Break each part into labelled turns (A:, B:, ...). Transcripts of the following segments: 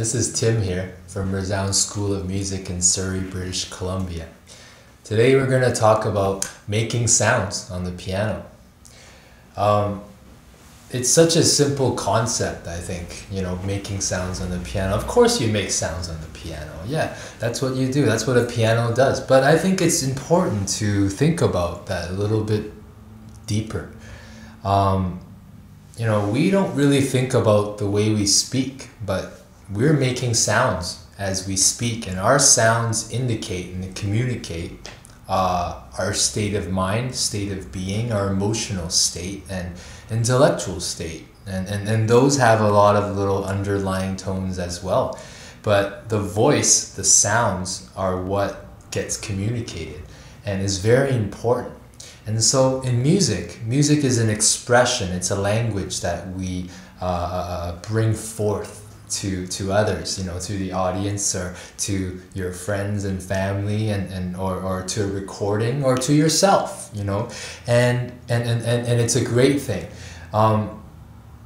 A: This is Tim here from Resound School of Music in Surrey, British Columbia. Today we're going to talk about making sounds on the piano. It's such a simple concept, I think, making sounds on the piano. Of course you make sounds on the piano. Yeah, that's what you do. That's what a piano does. But I think it's important to think about that a little bit deeper. We don't really think about the way we speak, but we're making sounds as we speak, and our sounds indicate and communicate our state of mind, state of being, our emotional state, and intellectual state. And those have a lot of little underlying tones as well. But the voice, the sounds, are what gets communicated and is very important. And so in music is an expression, it's a language that we bring forth to others, to the audience or to your friends and family or to a recording or to yourself, and it's a great thing.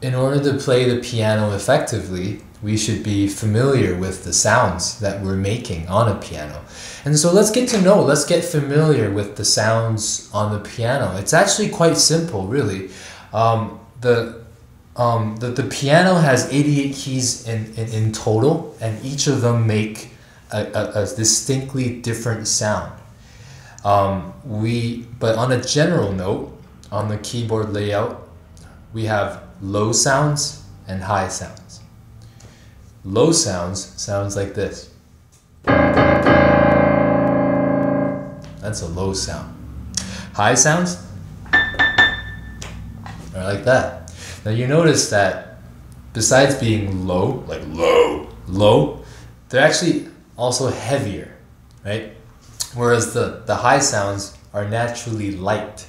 A: In order to play the piano effectively, we should be familiar with the sounds that we're making on a piano. And so let's get familiar with the sounds on the piano. It's actually quite simple, really. The piano has 88 keys in total, and each of them make a distinctly different sound. But on a general note, on the keyboard layout, we have low sounds and high sounds. Low sounds like this. That's a low sound. High sounds are like that. Now you notice that besides being low, like low, they're actually also heavier, right? Whereas the high sounds are naturally light.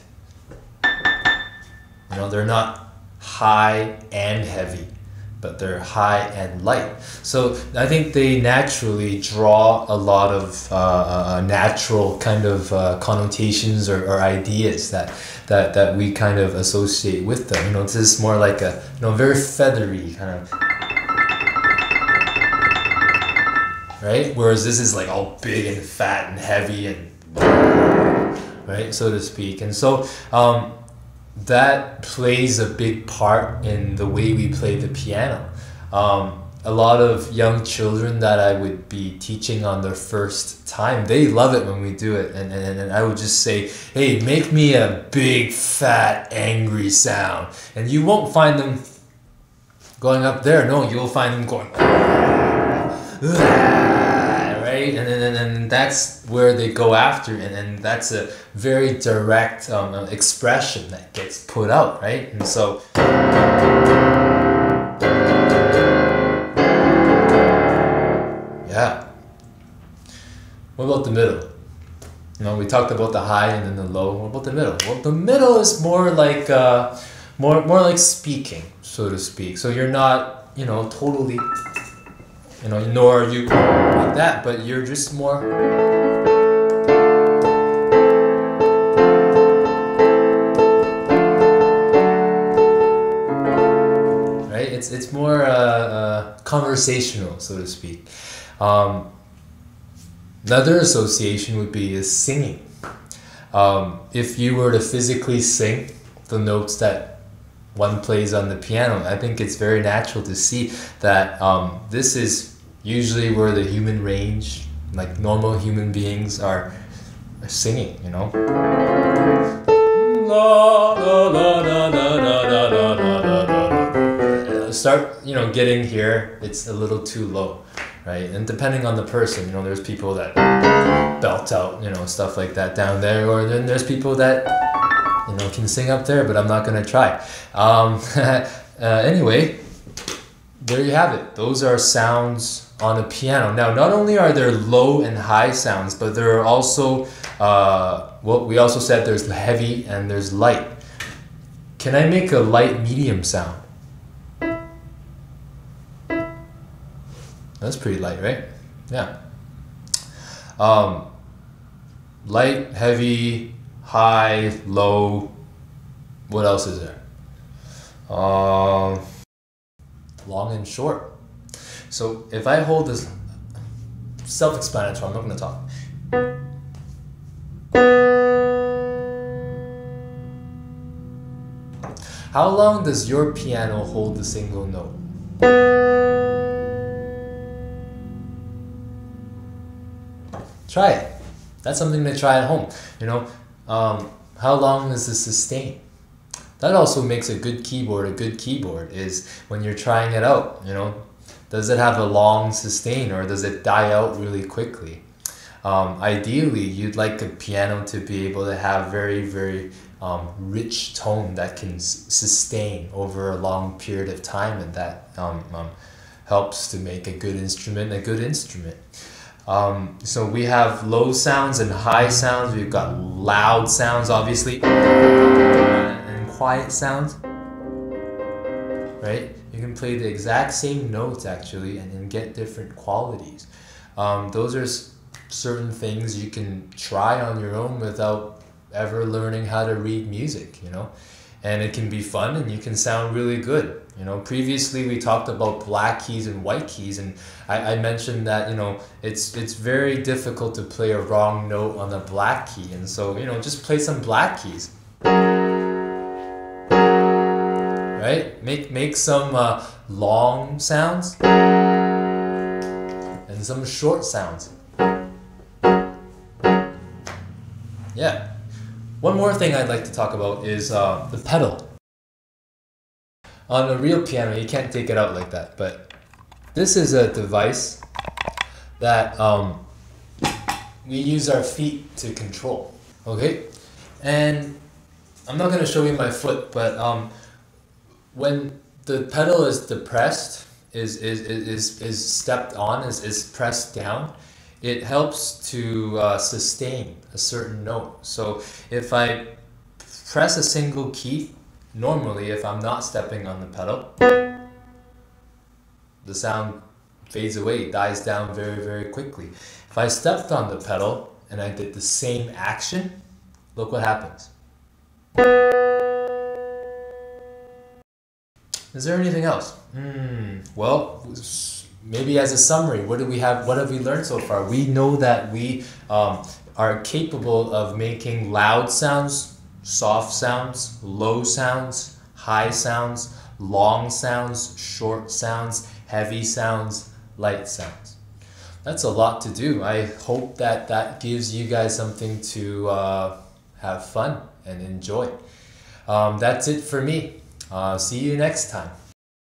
A: They're not high and heavy, but they're high and light. So I think they naturally draw a lot of natural kind of connotations or ideas that we kind of associate with them. This is more like a very feathery kind of, right? Whereas this is like all big and fat and heavy and right, so to speak. And so that plays a big part in the way we play the piano. A lot of young children that I would be teaching on their first time, they love it when we do it. And I would just say, hey, make me a big, fat, angry sound. And you won't find them going up there. No, you'll find them going, right? And that's where they go after, and that's a very direct expression that gets put out, right? And so yeah. What about the middle? We talked about the high and then the low. What about the middle? Well, the middle is more like more like speaking, so to speak. So you're not totally nor are you like that, but you're just more right. It's more conversational, so to speak. Another association would be is singing. If you were to physically sing the notes that one plays on the piano, I think it's very natural to see that this is usually where the human range, like normal human beings, are singing, Start, getting here, it's a little too low, right? And depending on the person, there's people that belt out, stuff like that down there, or then there's people that can sing up there, but I'm not gonna try. Anyway, there you have it. Those are sounds on a piano. Now, not only are there low and high sounds, but there are also, we also said there's heavy and there's light. Can I make a light medium sound? That's pretty light, right? Yeah. Light, heavy, high, low. What else is there? Long and short. So if I hold this, self-explanatory, I'm not going to talk. How long does your piano hold the single note? Try it. That's something to try at home. You know, how long is the sustain? That also makes a good keyboard. A good keyboard is when you're trying it out, you know, does it have a long sustain or does it die out really quickly? Ideally, you'd like a piano to be able to have very, very rich tone that can sustain over a long period of time, and that helps to make a good instrument a good instrument. So we have low sounds and high sounds. We've got loud sounds, obviously, and quiet sounds, right? You can play the exact same notes actually and get different qualities. Those are certain things you can try on your own without ever learning how to read music, you know, and it can be fun and you can sound really good. You know, previously we talked about black keys and white keys, and I mentioned that, you know, it's very difficult to play a wrong note on the black key, and so, you know, just play some black keys, right? Make some long sounds and some short sounds. Yeah. One more thing I'd like to talk about is the pedal. On a real piano, you can't take it out like that, but this is a device that we use our feet to control, okay? And I'm not going to show you my foot, but when the pedal is depressed, is stepped on, is pressed down, it helps to sustain a certain note. So if I press a single key, normally if I'm not stepping on the pedal, the sound fades away, dies down very, very quickly. If I stepped on the pedal and I did the same action, look what happens. Is there anything else? Well, maybe as a summary, what have we learned so far? We know that we are capable of making loud sounds, soft sounds, low sounds, high sounds, long sounds, short sounds, heavy sounds, light sounds. That's a lot to do. I hope that that gives you guys something to have fun and enjoy. That's it for me. See you next time.